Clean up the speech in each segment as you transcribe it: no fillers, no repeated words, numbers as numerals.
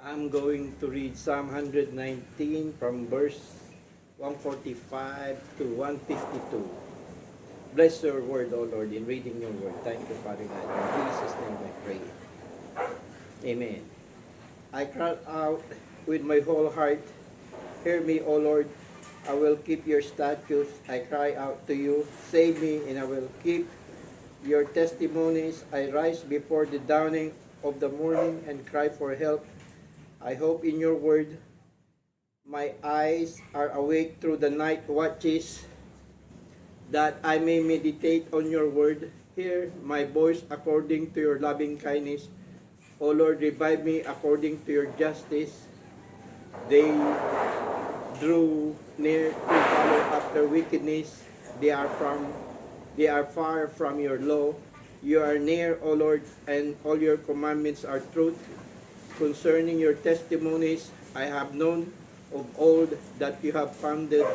I'm going to read Psalm 119 from verse 145 to 152. Bless your word, O Lord, in reading your word. Thank you, Father God. In Jesus' name I pray. Amen. I cry out with my whole heart, hear me, O Lord. I will keep your statutes. I cry out to you, save me, and I will keep your testimonies. I rise before the dawning of the morning and cry for help. I hope in your word. My eyes are awake through the night watches, that I may meditate on your word. Hear my voice according to your loving kindness. O Lord, revive me according to your justice. They drew near to follow after wickedness. They are far from your law. You are near, O Lord, and all your commandments are truth. Concerning your testimonies, I have known of old that you have founded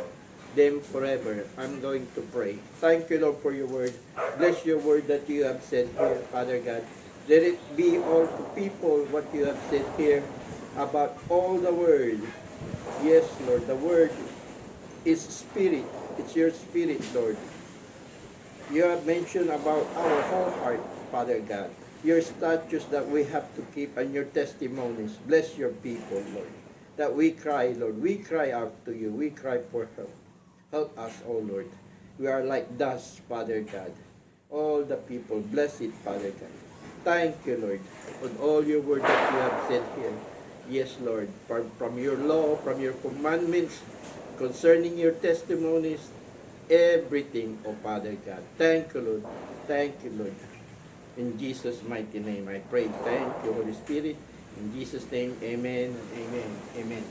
them forever. I'm going to pray. Thank you, Lord, for your word. Bless your word that you have said here, Father God. Let it be all to people what you have said here about all the word. Yes, Lord, the word is spirit. It's your spirit, Lord. You have mentioned about our whole heart, Father God. Your statutes that we have to keep and your testimonies. Bless your people, Lord. That we cry, Lord. We cry out to you. We cry for help. Help us, O Lord. We are like dust, Father God. All the people, bless it, Father God. Thank you, Lord, for all your word that you have said here. Yes, Lord, from your law, from your commandments, concerning your testimonies, everything, O Father God. Thank you, Lord. Thank you, Lord. In Jesus' mighty name I pray. Thank you, Holy Spirit. In Jesus' name, amen, amen, amen.